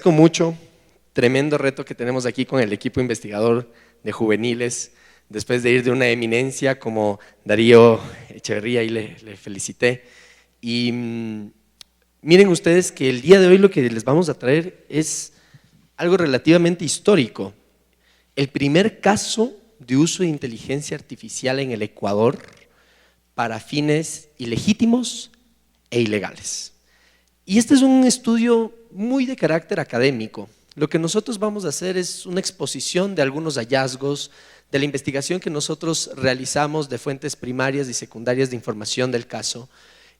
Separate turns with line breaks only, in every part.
agradezco mucho, tremendo reto que tenemos aquí con el equipo investigador de juveniles, después de ir de una eminencia como Darío Echeverría, y le felicité. Y miren ustedes que el día de hoy lo que les vamos a traer es algo relativamente histórico. El primer caso de uso de inteligencia artificial en el Ecuador para fines ilegítimos e ilegales. Y este es un estudio muy de carácter académico. Lo que nosotros vamos a hacer es una exposición de algunos hallazgos de la investigación que nosotros realizamos de fuentes primarias y secundarias de información del caso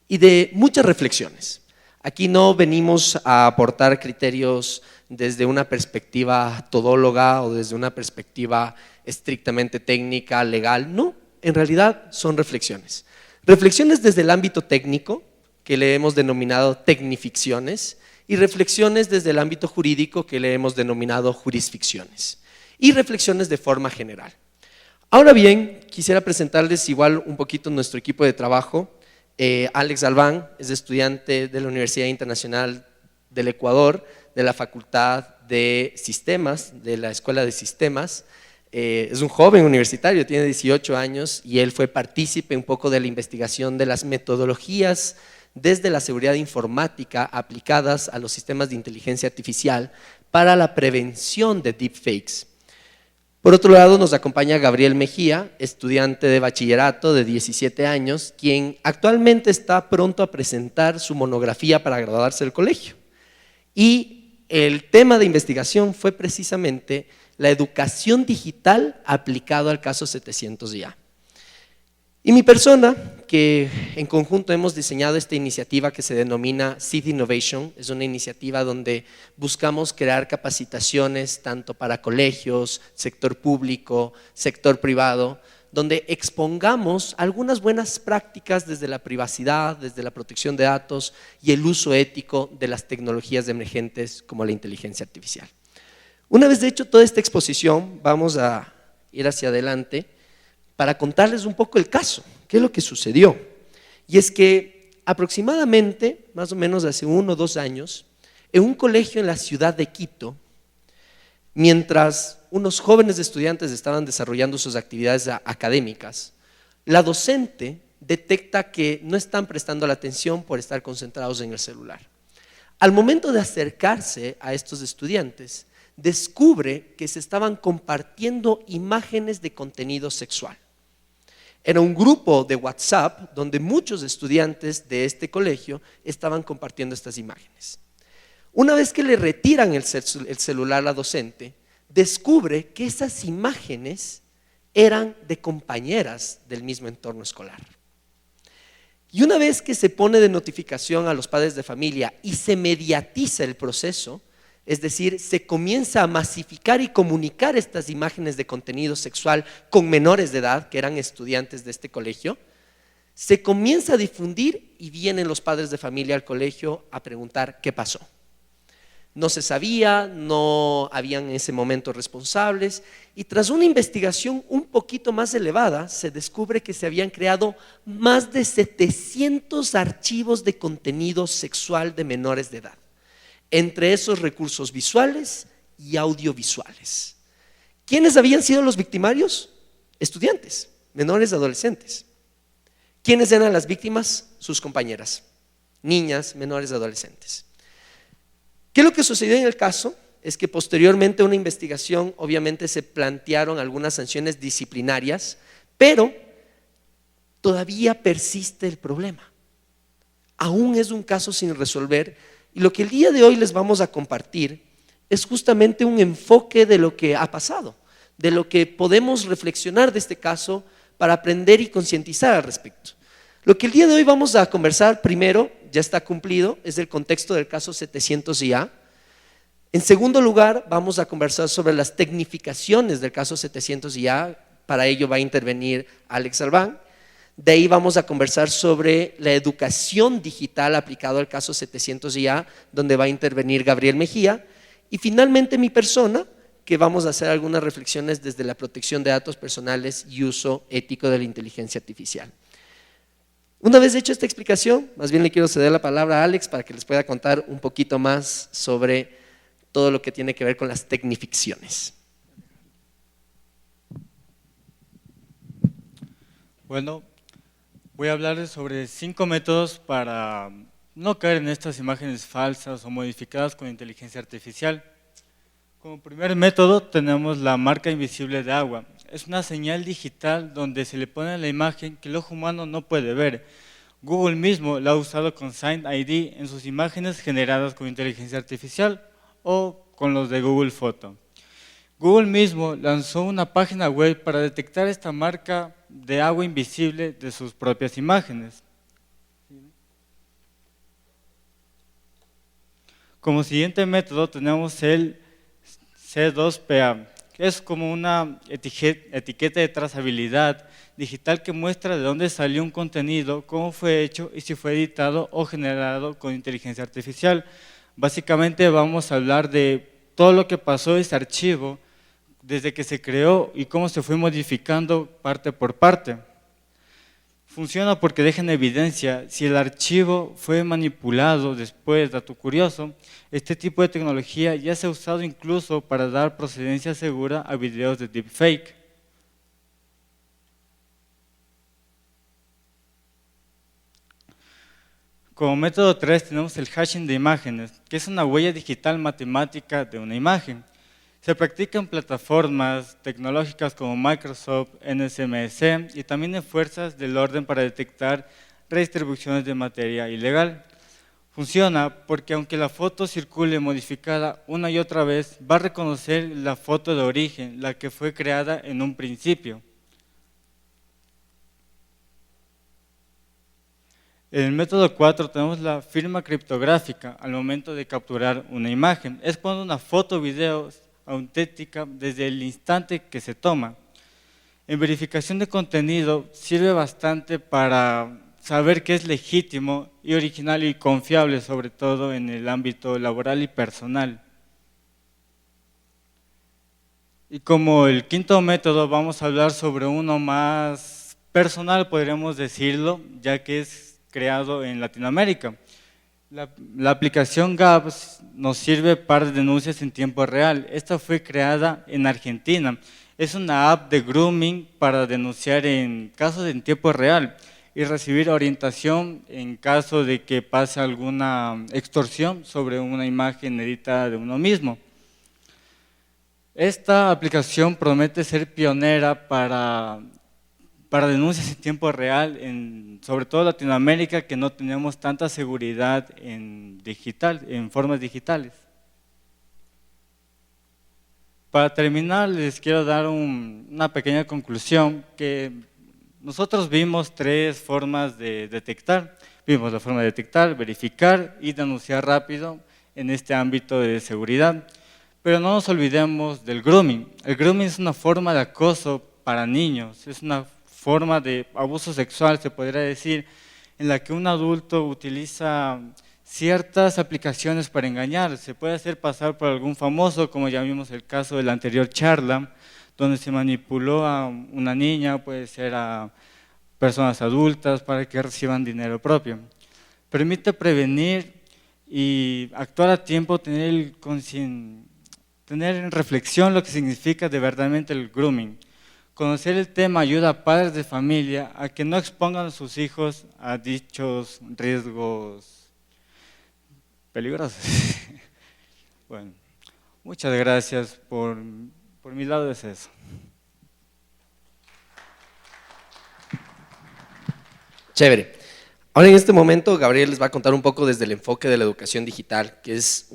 y de muchas reflexiones. Aquí no venimos a aportar criterios desde una perspectiva todóloga o desde una perspectiva estrictamente técnica, legal, no, en realidad son reflexiones. Reflexiones desde el ámbito técnico, que le hemos denominado tecnificciones, y reflexiones desde el ámbito jurídico, que le hemos denominado jurisficciones, y reflexiones de forma general. Ahora bien, quisiera presentarles igual un poquito nuestro equipo de trabajo. Alex Albán es estudiante de la Universidad Internacional del Ecuador, de la Facultad de Sistemas, de la Escuela de Sistemas. Es un joven universitario, tiene 18 años y él fue partícipe un poco de la investigación de las metodologías desde la seguridad informática aplicadas a los sistemas de inteligencia artificial para la prevención de deepfakes. Por otro lado, nos acompaña Gabriel Mejía, estudiante de bachillerato de 17 años, quien actualmente está pronto a presentar su monografía para graduarse del colegio. Y el tema de investigación fue precisamente la educación digital aplicado al caso 700IA. Y mi persona, que en conjunto hemos diseñado esta iniciativa que se denomina Seed Innovation, es una iniciativa donde buscamos crear capacitaciones tanto para colegios, sector público, sector privado, donde expongamos algunas buenas prácticas desde la privacidad, desde la protección de datos y el uso ético de las tecnologías emergentes como la inteligencia artificial. Una vez hecho toda esta exposición, vamos a ir hacia adelante para contarles un poco el caso, qué es lo que sucedió. Y es que aproximadamente, más o menos hace 1 o 2 años, en un colegio en la ciudad de Quito, mientras unos jóvenes estudiantes estaban desarrollando sus actividades académicas, la docente detecta que no están prestando la atención por estar concentrados en el celular. Al momento de acercarse a estos estudiantes, descubre que se estaban compartiendo imágenes de contenido sexual. Era un grupo de WhatsApp donde muchos estudiantes de este colegio estaban compartiendo estas imágenes. Una vez que le retiran el celular a la docente, descubre que esas imágenes eran de compañeras del mismo entorno escolar. Y una vez que se pone de notificación a los padres de familia y se mediatiza el proceso, es decir, se comienza a masificar y comunicar estas imágenes de contenido sexual con menores de edad, que eran estudiantes de este colegio, se comienza a difundir y vienen los padres de familia al colegio a preguntar qué pasó. No se sabía, no habían en ese momento responsables y tras una investigación un poquito más elevada se descubre que se habían creado más de 700 archivos de contenido sexual de menores de edad. Entre esos recursos visuales y audiovisuales. ¿Quiénes habían sido los victimarios? Estudiantes, menores adolescentes. ¿Quiénes eran las víctimas? Sus compañeras, niñas, menores adolescentes. ¿Qué es lo que sucedió en el caso? Es que posteriormente a una investigación obviamente se plantearon algunas sanciones disciplinarias, pero todavía persiste el problema. Aún es un caso sin resolver. Y lo que el día de hoy les vamos a compartir es justamente un enfoque de lo que ha pasado, de lo que podemos reflexionar de este caso para aprender y concientizar al respecto. Lo que el día de hoy vamos a conversar primero, ya está cumplido, es el contexto del caso 700IA. En segundo lugar, vamos a conversar sobre las tecnificaciones del caso 700IA, para ello va a intervenir Alex Albán. De ahí vamos a conversar sobre la educación digital aplicada al caso 700IA, donde va a intervenir Gabriel Mejía. Y finalmente mi persona, que vamos a hacer algunas reflexiones desde la protección de datos personales y uso ético de la inteligencia artificial. Una vez hecha esta explicación, más bien le quiero ceder la palabra a Alex para que les pueda contar un poquito más sobre todo lo que tiene que ver con las tecnificciones.
Bueno, voy a hablarles sobre 5 métodos para no caer en estas imágenes falsas o modificadas con inteligencia artificial. Como primer método tenemos la marca invisible de agua. Es una señal digital donde se le pone la imagen que el ojo humano no puede ver. Google mismo la ha usado con Sign ID en sus imágenes generadas con inteligencia artificial o con los de Google Photo. Google mismo lanzó una página web para detectar esta marca de agua invisible de sus propias imágenes. Como siguiente método tenemos el C2PA, que es como una etiqueta de trazabilidad digital que muestra de dónde salió un contenido, cómo fue hecho y si fue editado o generado con inteligencia artificial. Básicamente vamos a hablar de todo lo que pasó ese archivo desde que se creó y cómo se fue modificando parte por parte. Funciona porque deja en evidencia si el archivo fue manipulado después, dato curioso. Este tipo de tecnología ya se ha usado incluso para dar procedencia segura a videos de deepfake. Como método 3 tenemos el hashing de imágenes, que es una huella digital matemática de una imagen. Se practica en plataformas tecnológicas como Microsoft, NSMC y también en fuerzas del orden para detectar redistribuciones de materia ilegal. Funciona porque aunque la foto circule modificada una y otra vez, va a reconocer la foto de origen, la que fue creada en un principio. En el método 4 tenemos la firma criptográfica al momento de capturar una imagen. Es cuando una foto o video auténtica desde el instante que se toma. En verificación de contenido sirve bastante para saber qué es legítimo y original y confiable, sobre todo en el ámbito laboral y personal. Y como el quinto método vamos a hablar sobre uno más personal, podríamos decirlo, ya que es creado en Latinoamérica. La aplicación Gaps nos sirve para denuncias en tiempo real. Esta fue creada en Argentina. Es una app de grooming para denunciar en casos en tiempo real y recibir orientación en caso de que pase alguna extorsión sobre una imagen editada de uno mismo. Esta aplicación promete ser pionera para denuncias en tiempo real, sobre todo en Latinoamérica, que no tenemos tanta seguridad en formas digitales. Para terminar, les quiero dar una pequeña conclusión, que nosotros vimos 3 formas de detectar. Vimos la forma de detectar, verificar y denunciar rápido en este ámbito de seguridad. Pero no nos olvidemos del grooming. El grooming es una forma de acoso para niños, es una forma de abuso sexual, se podría decir, en la que un adulto utiliza ciertas aplicaciones para engañar. Se puede hacer pasar por algún famoso, como ya vimos el caso de la anterior charla, donde se manipuló a una niña, puede ser a personas adultas para que reciban dinero propio. Permite prevenir y actuar a tiempo, tener en reflexión lo que significa de verdaderamente el grooming. Conocer el tema ayuda a padres de familia a que no expongan a sus hijos a dichos riesgos peligrosos. Bueno, muchas gracias, por mi lado es eso.
Chévere. Ahora en este momento Gabriel les va a contar un poco desde el enfoque de la educación digital, que es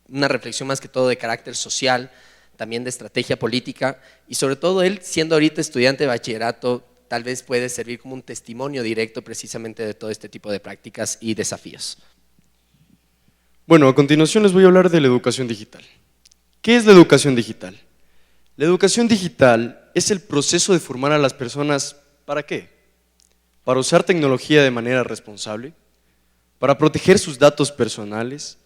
una reflexión más que todo de carácter social, también de estrategia política, y sobre todo él, siendo ahorita estudiante de bachillerato, tal vez puede servir como un testimonio directo precisamente de todo este tipo de prácticas y desafíos.
Bueno, a continuación les voy a hablar de la educación digital. ¿Qué es la educación digital? La educación digital es el proceso de formar a las personas, ¿para qué? Para usar tecnología de manera responsable, para proteger sus datos personales,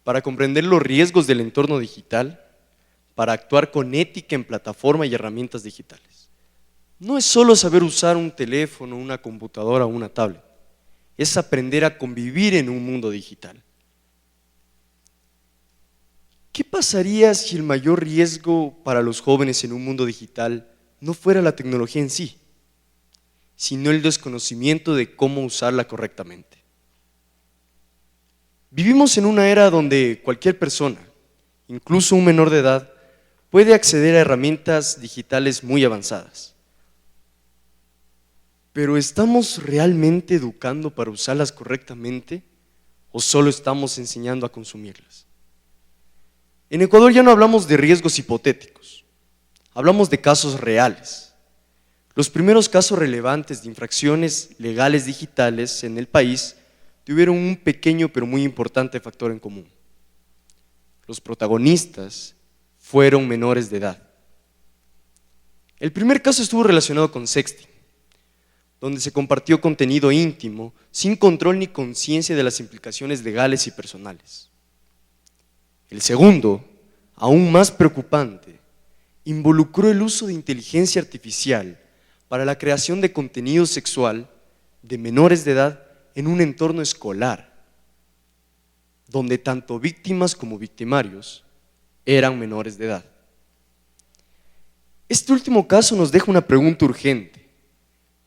para comprender los riesgos del entorno digital, para actuar con ética en plataforma y herramientas digitales. No es solo saber usar un teléfono, una computadora o una tablet, es aprender a convivir en un mundo digital. ¿Qué pasaría si el mayor riesgo para los jóvenes en un mundo digital no fuera la tecnología en sí, sino el desconocimiento de cómo usarla correctamente? Vivimos en una era donde cualquier persona, incluso un menor de edad, puede acceder a herramientas digitales muy avanzadas. ¿Pero estamos realmente educando para usarlas correctamente o solo estamos enseñando a consumirlas? En Ecuador ya no hablamos de riesgos hipotéticos, hablamos de casos reales. Los primeros casos relevantes de infracciones legales digitales en el país tuvieron un pequeño pero muy importante factor en común. Los protagonistas fueron menores de edad. El primer caso estuvo relacionado con sexting, donde se compartió contenido íntimo sin control ni conciencia de las implicaciones legales y personales. El segundo, aún más preocupante, involucró el uso de inteligencia artificial para la creación de contenido sexual de menores de edad en un entorno escolar, donde tanto víctimas como victimarios eran menores de edad. Este último caso nos deja una pregunta urgente.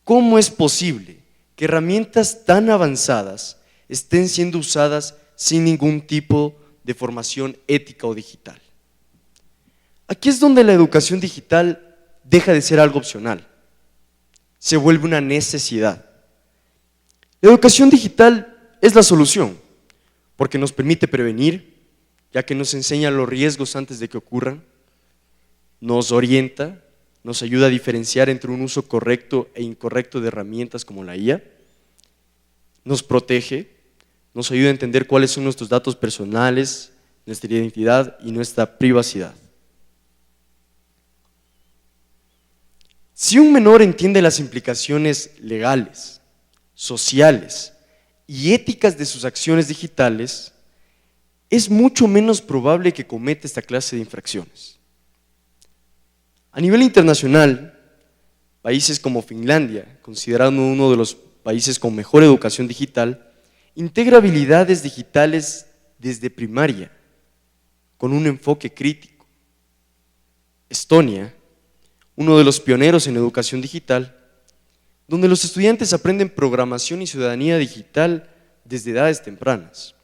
¿Cómo es posible que herramientas tan avanzadas estén siendo usadas sin ningún tipo de formación ética o digital? Aquí es donde la educación digital deja de ser algo opcional, se vuelve una necesidad. La educación digital es la solución, porque nos permite prevenir, ya que nos enseña los riesgos antes de que ocurran, nos orienta, nos ayuda a diferenciar entre un uso correcto e incorrecto de herramientas como la IA, nos protege, nos ayuda a entender cuáles son nuestros datos personales, nuestra identidad y nuestra privacidad. Si un menor entiende las implicaciones legales, sociales y éticas de sus acciones digitales, es mucho menos probable que cometa esta clase de infracciones. A nivel internacional, países como Finlandia, considerado uno de los países con mejor educación digital, integra habilidades digitales desde primaria, con un enfoque crítico. Estonia, uno de los pioneros en educación digital, donde los estudiantes aprenden programación y ciudadanía digital desde edades tempranas.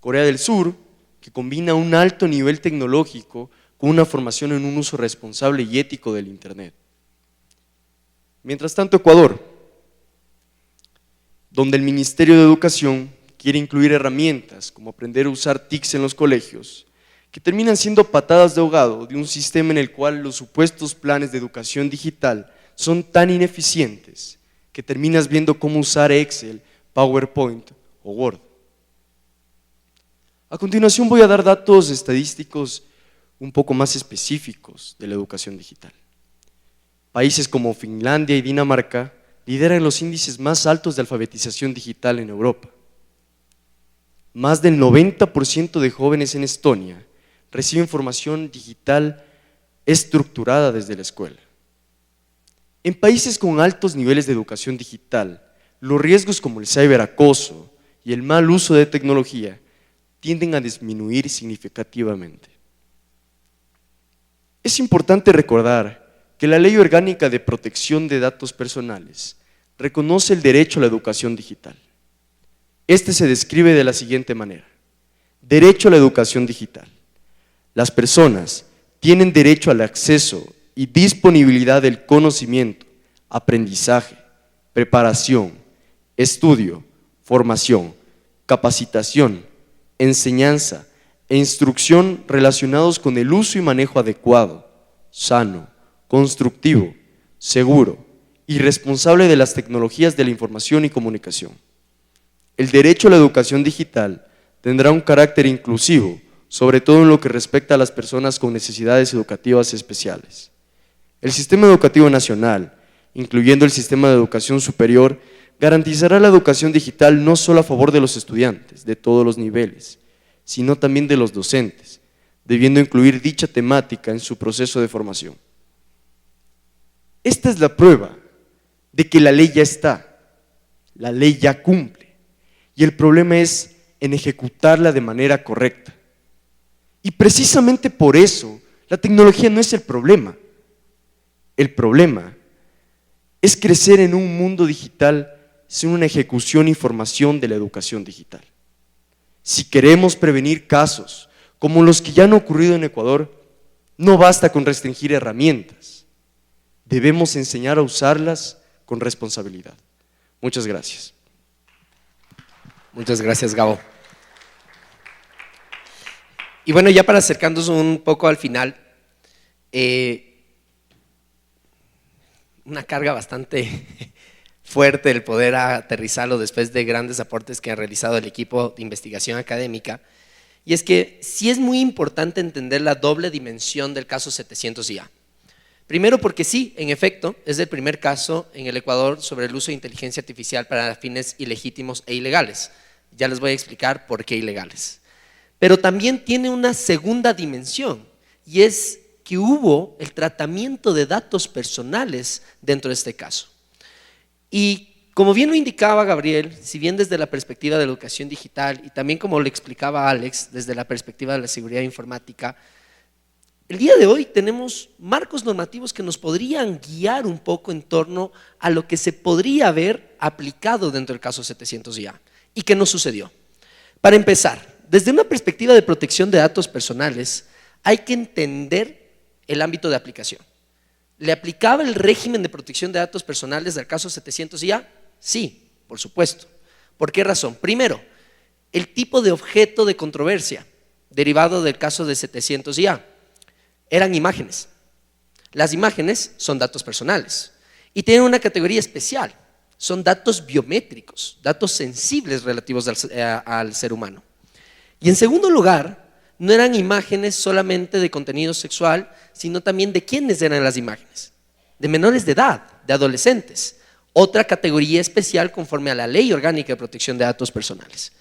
Corea del Sur, que combina un alto nivel tecnológico con una formación en un uso responsable y ético del Internet. Mientras tanto, Ecuador, donde el Ministerio de Educación quiere incluir herramientas como aprender a usar TICs en los colegios, que terminan siendo patadas de ahogado de un sistema en el cual los supuestos planes de educación digital son tan ineficientes que terminas viendo cómo usar Excel, PowerPoint o Word. A continuación voy a dar datos estadísticos un poco más específicos de la educación digital. Países como Finlandia y Dinamarca lideran los índices más altos de alfabetización digital en Europa. Más del 90% de jóvenes en Estonia reciben formación digital estructurada desde la escuela. En países con altos niveles de educación digital, los riesgos como el ciberacoso y el mal uso de tecnología tienden a disminuir significativamente. Es importante recordar que la Ley Orgánica de Protección de Datos Personales reconoce el derecho a la educación digital. Este se describe de la siguiente manera: derecho a la educación digital. Las personas tienen derecho al acceso y disponibilidad del conocimiento, aprendizaje, preparación, estudio, formación, capacitación, enseñanza e instrucción relacionados con el uso y manejo adecuado, sano, constructivo, seguro y responsable de las tecnologías de la información y comunicación. El derecho a la educación digital tendrá un carácter inclusivo, sobre todo en lo que respecta a las personas con necesidades educativas especiales. El Sistema Educativo Nacional, incluyendo el Sistema de Educación Superior, garantizará la educación digital no solo a favor de los estudiantes de todos los niveles, sino también de los docentes, debiendo incluir dicha temática en su proceso de formación. Esta es la prueba de que la ley ya está, la ley ya cumple, y el problema es en ejecutarla de manera correcta. Y precisamente por eso, la tecnología no es el problema. El problema es crecer en un mundo digital sin una ejecución y formación de la educación digital. Si queremos prevenir casos como los que ya han ocurrido en Ecuador, no basta con restringir herramientas. Debemos enseñar a usarlas con responsabilidad. Muchas gracias.
Muchas gracias, Gabo. Y bueno, ya para acercarnos un poco al final, una carga bastante fuerte el poder aterrizarlo después de grandes aportes que ha realizado el equipo de investigación académica, y es que sí es muy importante entender la doble dimensión del caso 700IA. Primero porque sí, en efecto, es el primer caso en el Ecuador sobre el uso de inteligencia artificial para fines ilegítimos e ilegales. Ya les voy a explicar por qué ilegales. Pero también tiene una segunda dimensión, y es que hubo el tratamiento de datos personales dentro de este caso. Y como bien lo indicaba Gabriel, si bien desde la perspectiva de la educación digital y también como le explicaba Alex, desde la perspectiva de la seguridad informática, el día de hoy tenemos marcos normativos que nos podrían guiar un poco en torno a lo que se podría haber aplicado dentro del caso 700IA y que no sucedió. Para empezar, desde una perspectiva de protección de datos personales, hay que entender el ámbito de aplicación. ¿Le aplicaba el régimen de protección de datos personales del caso 700IA? Sí, por supuesto. ¿Por qué razón? Primero, el tipo de objeto de controversia derivado del caso de 700IA eran imágenes. Las imágenes son datos personales y tienen una categoría especial, son datos biométricos, datos sensibles relativos al ser humano. Y en segundo lugar, no eran imágenes solamente de contenido sexual, sino también de quiénes eran las imágenes, de menores de edad, de adolescentes, otra categoría especial conforme a la Ley Orgánica de Protección de Datos Personales.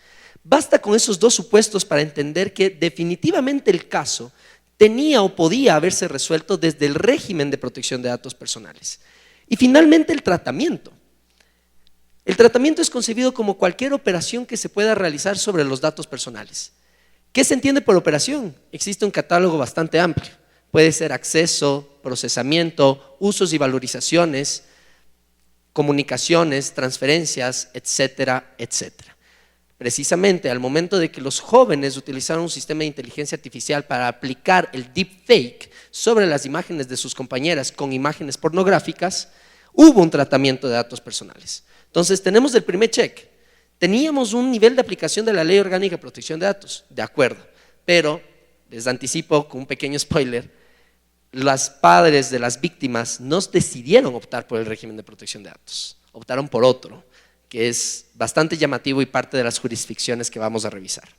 Basta con esos dos supuestos para entender que definitivamente el caso tenía o podía haberse resuelto desde el régimen de protección de datos personales. Y finalmente el tratamiento. El tratamiento es concebido como cualquier operación que se pueda realizar sobre los datos personales. ¿Qué se entiende por operación? Existe un catálogo bastante amplio. Puede ser acceso, procesamiento, usos y valorizaciones, comunicaciones, transferencias, etcétera, etcétera. Precisamente al momento de que los jóvenes utilizaron un sistema de inteligencia artificial para aplicar el deepfake sobre las imágenes de sus compañeras con imágenes pornográficas, hubo un tratamiento de datos personales. Entonces tenemos el primer check. Teníamos un nivel de aplicación de la Ley Orgánica de Protección de Datos, de acuerdo, pero les anticipo con un pequeño spoiler, los padres de las víctimas no decidieron optar por el régimen de protección de datos, optaron por otro, que es bastante llamativo y parte de las jurisdicciones que vamos a revisar.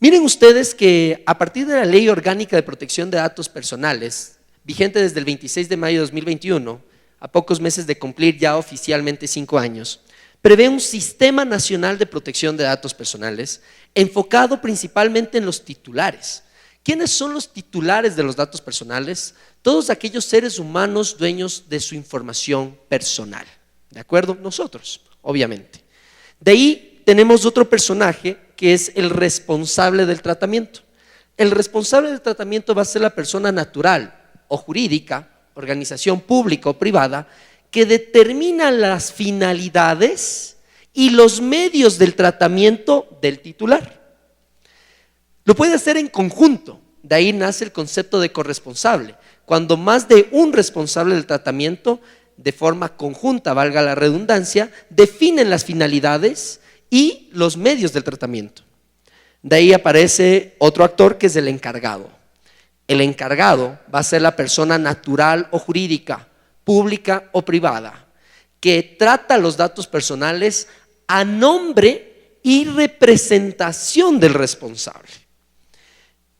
Miren ustedes que a partir de la Ley Orgánica de Protección de Datos Personales, vigente desde el 26 de mayo de 2021, a pocos meses de cumplir ya oficialmente 5 años, prevé un Sistema Nacional de Protección de Datos Personales enfocado principalmente en los titulares. ¿Quiénes son los titulares de los datos personales? Todos aquellos seres humanos dueños de su información personal. ¿De acuerdo? Nosotros, obviamente. De ahí tenemos otro personaje que es el responsable del tratamiento. El responsable del tratamiento va a ser la persona natural o jurídica, organización pública o privada, que determina las finalidades y los medios del tratamiento del titular. Lo puede hacer en conjunto, de ahí nace el concepto de corresponsable, cuando más de un responsable del tratamiento, de forma conjunta, valga la redundancia, definen las finalidades y los medios del tratamiento. De ahí aparece otro actor que es el encargado. El encargado va a ser la persona natural o jurídica, pública o privada, que trata los datos personales a nombre y representación del responsable.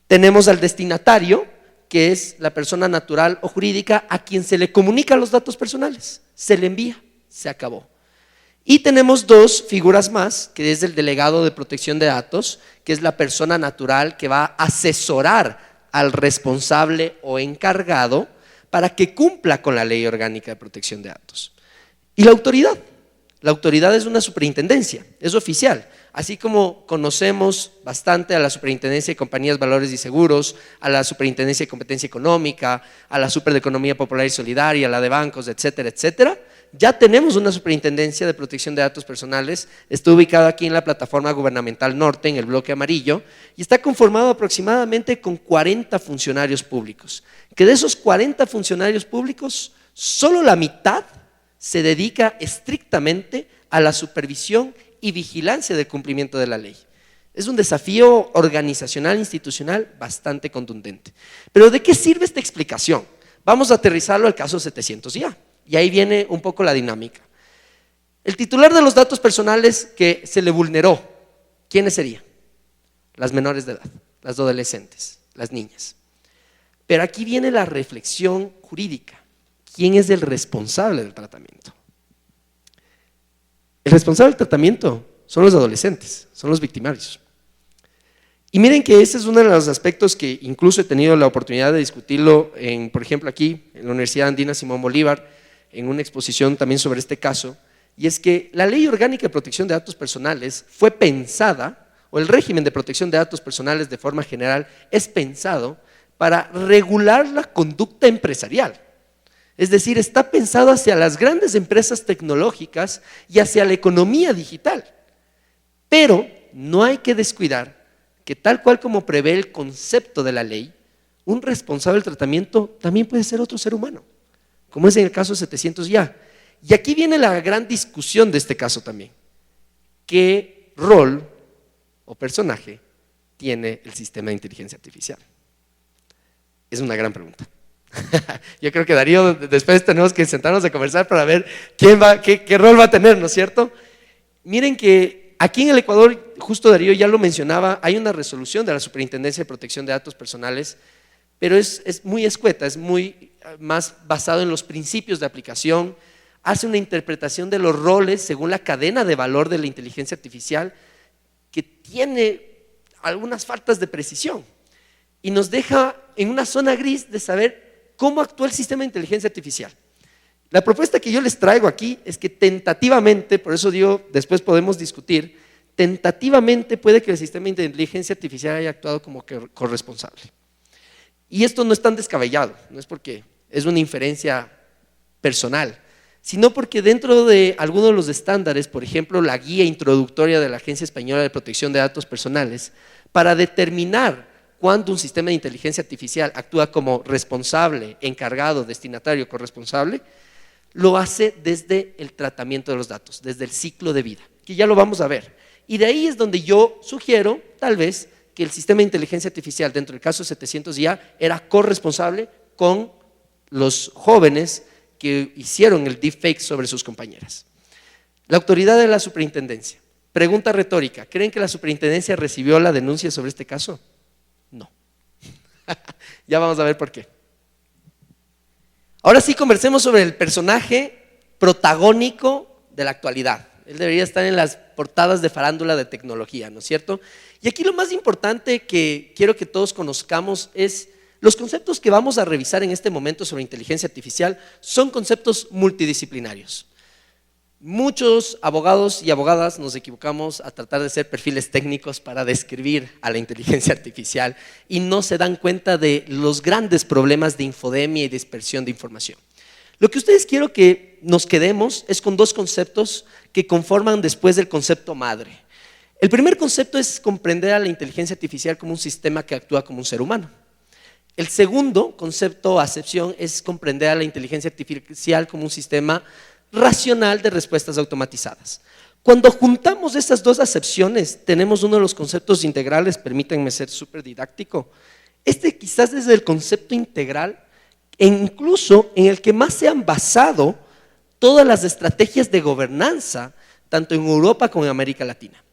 Tenemos al destinatario, que es la persona natural o jurídica a quien se le comunican los datos personales, se le envía, se acabó. Y tenemos dos figuras más, que es el delegado de protección de datos, que es la persona natural que va a asesorar al responsable o encargado para que cumpla con la Ley Orgánica de Protección de Datos. Y la autoridad, La autoridad es una superintendencia, es oficial. Así como conocemos bastante a la Superintendencia de Compañías, Valores y Seguros, a la Superintendencia de Competencia Económica, a la Super de Economía Popular y Solidaria, a la de bancos, etcétera, etcétera, ya tenemos una Superintendencia de Protección de Datos Personales. Está ubicada aquí en la plataforma gubernamental norte, en el bloque amarillo, y está conformado aproximadamente con 40 funcionarios públicos, que de esos 40 funcionarios públicos, solo la mitad se dedica estrictamente a la supervisión y vigilancia del cumplimiento de la ley. Es un desafío organizacional, institucional bastante contundente. Pero ¿de qué sirve esta explicación? Vamos a aterrizarlo al caso 700IA, y ahí viene un poco la dinámica. El titular de los datos personales que se le vulneró, ¿quiénes serían? Las menores de edad, las adolescentes, las niñas. Pero aquí viene la reflexión jurídica. ¿Quién es el responsable del tratamiento? El responsable del tratamiento son los adolescentes, son los victimarios. Y miren que ese es uno de los aspectos que incluso he tenido la oportunidad de discutirlo, por ejemplo aquí en la Universidad Andina Simón Bolívar, en una exposición también sobre este caso, y es que la Ley Orgánica de Protección de Datos Personales fue pensada, o el régimen de protección de datos personales de forma general es pensado para regular la conducta empresarial. Es decir, está pensado hacia las grandes empresas tecnológicas y hacia la economía digital. Pero no hay que descuidar que tal cual como prevé el concepto de la ley, un responsable del tratamiento también puede ser otro ser humano, como es en el caso 700IA. Y aquí viene la gran discusión de este caso también. ¿Qué rol o personaje tiene el sistema de inteligencia artificial? Es una gran pregunta. Yo creo que Darío, después tenemos que sentarnos a conversar para ver qué rol va a tener, ¿no es cierto? Miren que aquí en el Ecuador, justo Darío ya lo mencionaba, hay una resolución de la Superintendencia de Protección de Datos Personales, pero es muy escueta, es muy más basado en los principios de aplicación, hace una interpretación de los roles según la cadena de valor de la inteligencia artificial que tiene algunas faltas de precisión y nos deja en una zona gris de saber cómo actúa el sistema de inteligencia artificial. La propuesta que yo les traigo aquí es que tentativamente, por eso digo, después podemos discutir, tentativamente puede que el sistema de inteligencia artificial haya actuado como corresponsable. Y esto no es tan descabellado, no es porque es una inferencia personal, sino porque dentro de algunos de los estándares, por ejemplo, la guía introductoria de la Agencia Española de Protección de Datos Personales, para determinar cuando un sistema de inteligencia artificial actúa como responsable, encargado, destinatario, corresponsable, lo hace desde el tratamiento de los datos, desde el ciclo de vida, que ya lo vamos a ver. Y de ahí es donde yo sugiero, tal vez, que el sistema de inteligencia artificial, dentro del caso 700IA, era corresponsable con los jóvenes que hicieron el deepfake sobre sus compañeras. La autoridad de la superintendencia. Pregunta retórica, ¿creen que la superintendencia recibió la denuncia sobre este caso? No. Ya vamos a ver por qué. Ahora sí conversemos sobre el personaje protagónico de la actualidad. Él debería estar en las portadas de farándula de tecnología, ¿no es cierto? Y aquí lo más importante que quiero que todos conozcamos es los conceptos que vamos a revisar en este momento sobre inteligencia artificial son conceptos multidisciplinarios. Muchos abogados y abogadas nos equivocamos a tratar de ser perfiles técnicos para describir a la inteligencia artificial y no se dan cuenta de los grandes problemas de infodemia y dispersión de información. Lo que ustedes quiero que nos quedemos es con dos conceptos que conforman después del concepto madre. El primer concepto es comprender a la inteligencia artificial como un sistema que actúa como un ser humano. El segundo concepto o acepción es comprender a la inteligencia artificial como un sistema racional de respuestas automatizadas. Cuando juntamos estas dos acepciones, tenemos uno de los conceptos integrales, permítanme ser súper didáctico. Este quizás es el concepto integral, e incluso en el que más se han basado todas las estrategias de gobernanza, tanto en Europa como en América Latina.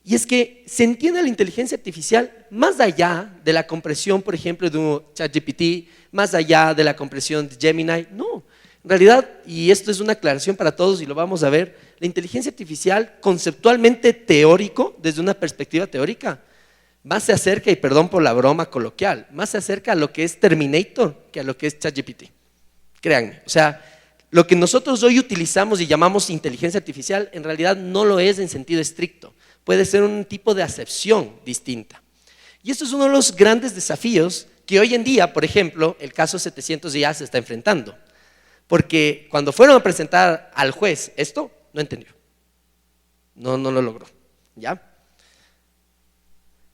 Y es que se entiende la inteligencia artificial más allá de la compresión, por ejemplo, de un ChatGPT, más allá de la compresión de Gemini, no. En realidad, y esto es una aclaración para todos y lo vamos a ver, la inteligencia artificial conceptualmente teórico, desde una perspectiva teórica, más se acerca, y perdón por la broma coloquial, más se acerca a lo que es Terminator que a lo que es ChatGPT. Créanme, o sea, Lo que nosotros hoy utilizamos y llamamos inteligencia artificial en realidad no lo es en sentido estricto, puede ser un tipo de acepción distinta. Y esto es uno de los grandes desafíos que hoy en día, por ejemplo, el caso 700 IA se está enfrentando. Porque cuando fueron a presentar al juez esto, no entendió, no lo logró, ¿ya?